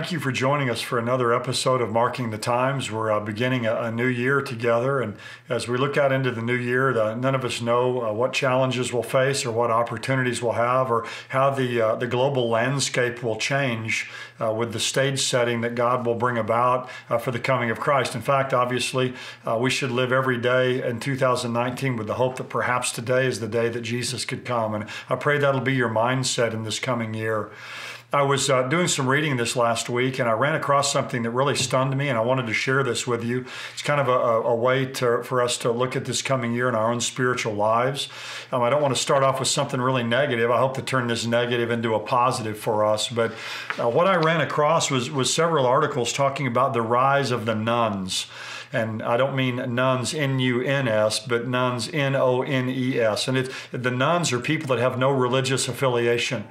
thank you for joining us for another episode of Marking the Times. We're beginning a new year together, and as we look out into the new year, none of us know what challenges we'll face or what opportunities we'll have or how the global landscape will change with the stage setting that God will bring about for the coming of Christ. In fact, obviously, we should live every day in 2019 with the hope that perhaps today is the day that Jesus could come, and I pray that'll be your mindset in this coming year. I was doing some reading this last week, and I ran across something that really stunned me, and I wanted to share this with you. It's kind of a way for us to look at this coming year in our own spiritual lives. I don't want to start off with something really negative. I hope to turn this negative into a positive for us. But what I ran across was several articles talking about the rise of the nones. And I don't mean nuns, N-U-N-S, but nuns, N-O-N-E-S. And the nuns are people that have no religious affiliation.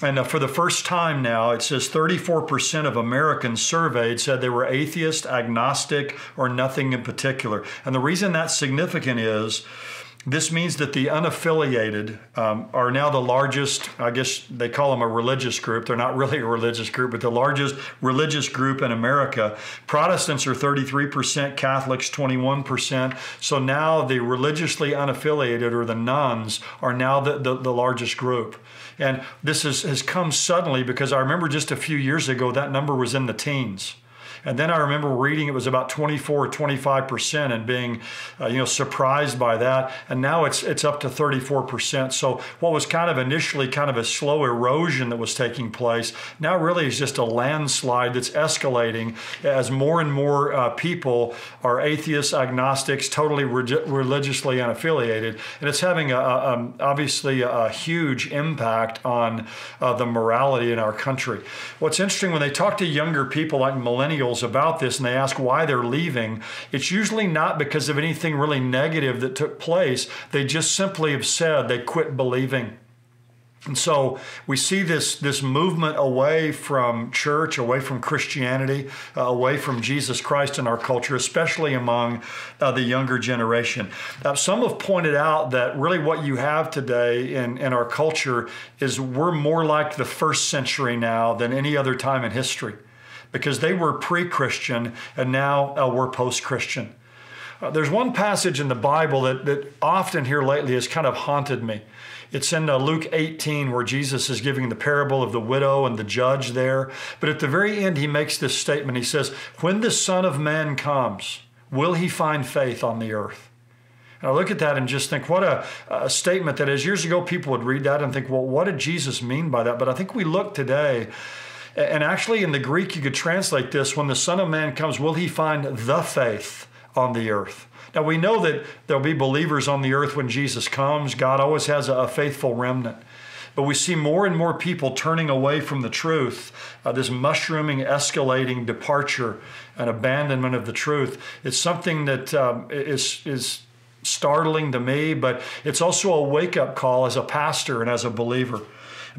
And for the first time now, it says 34% of Americans surveyed said they were atheist, agnostic, or nothing in particular. And the reason that's significant is this means that the unaffiliated are now the largest, I guess they call them a religious group. They're not really a religious group, but the largest religious group in America. Protestants are 33%, Catholics 21%. So now the religiously unaffiliated, or the nones, are now the largest group. And this has come suddenly because I remember just a few years ago that number was in the teens. And then I remember reading it was about 24 or 25% and being surprised by that. And now it's up to 34%. So what was kind of initially kind of a slow erosion that was taking place now really is just a landslide that's escalating as more and more people are atheists, agnostics, totally religiously unaffiliated. And it's having obviously a huge impact on the morality in our country. What's interesting, when they talk to younger people like millennials about this and they ask why they're leaving, it's usually not because of anything really negative that took place. They just simply have said they quit believing. And so we see this movement away from church, away from Christianity, away from Jesus Christ in our culture, especially among the younger generation. Some have pointed out that really what you have today in our culture is we're more like the first century now than any other time in history, because they were pre-Christian and now we're post-Christian. There's one passage in the Bible that often here lately has kind of haunted me. It's in Luke 18 where Jesus is giving the parable of the widow and the judge there. But at the very end, he makes this statement. He says, "When the Son of Man comes, will he find faith on the earth?" And I look at that and just think, what a statement that is. Years ago, people would read that and think, well, what did Jesus mean by that? But I think we look today, and actually in the Greek, you could translate this, when the Son of Man comes, will he find the faith on the earth? Now, we know that there'll be believers on the earth when Jesus comes. God always has a faithful remnant. But we see more and more people turning away from the truth, this mushrooming, escalating departure and abandonment of the truth. It's something that is startling to me, but it's also a wake-up call as a pastor and as a believer.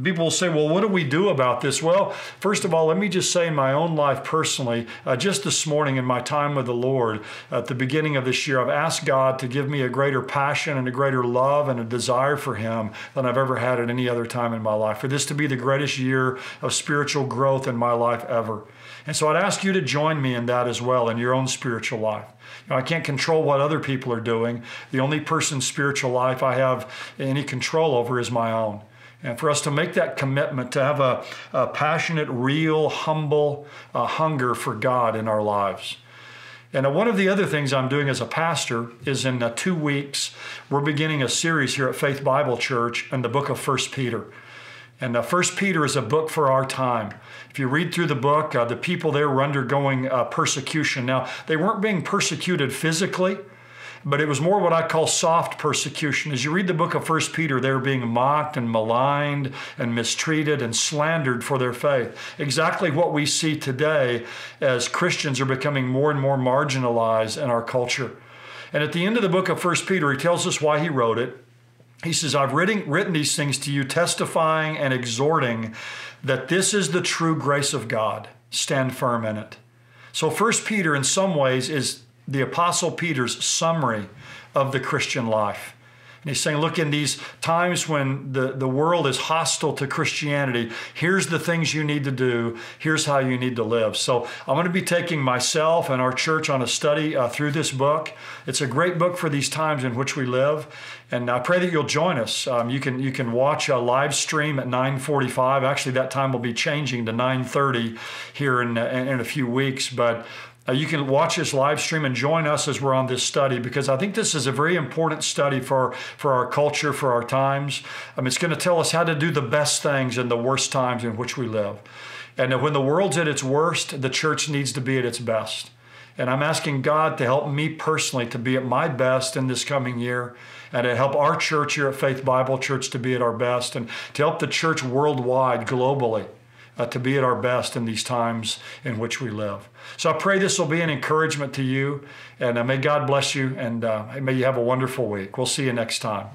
People will say, well, what do we do about this? Well, first of all, let me just say in my own life personally, just this morning in my time with the Lord, at the beginning of this year, I've asked God to give me a greater passion and a greater love and a desire for Him than I've ever had at any other time in my life, for this to be the greatest year of spiritual growth in my life ever. And so I'd ask you to join me in that as well, in your own spiritual life. I can't control what other people are doing. The only person's spiritual life I have any control over is my own. And for us to make that commitment, to have a passionate, real, humble hunger for God in our lives. And one of the other things I'm doing as a pastor is in 2 weeks, we're beginning a series here at Faith Bible Church in the book of 1 Peter. And 1 Peter is a book for our time. If you read through the book, the people there were undergoing persecution. Now, they weren't being persecuted physically, but it was more what I call soft persecution. As you read the book of 1 Peter, they're being mocked and maligned and mistreated and slandered for their faith. Exactly what we see today as Christians are becoming more and more marginalized in our culture. And at the end of the book of 1 Peter, he tells us why he wrote it. He says, I've written these things to you, testifying and exhorting that this is the true grace of God. Stand firm in it. So 1 Peter in some ways is the Apostle Peter's summary of the Christian life. And he's saying, look, in these times when the world is hostile to Christianity, here's the things you need to do. Here's how you need to live. So I'm going to be taking myself and our church on a study through this book. It's a great book for these times in which we live. And I pray that you'll join us. You can watch a live stream at 9:45. Actually, that time will be changing to 9:30 here in a few weeks. But you can watch this live stream and join us as we're on this study, because I think this is a very important study for our culture, for our times. It's going to tell us how to do the best things in the worst times in which we live. And when the world's at its worst, the church needs to be at its best. And I'm asking God to help me personally to be at my best in this coming year, and to help our church here at Faith Bible Church to be at our best, and to help the church worldwide, globally, to be at our best in these times in which we live. So I pray this will be an encouragement to you, and may God bless you, and may you have a wonderful week. We'll see you next time.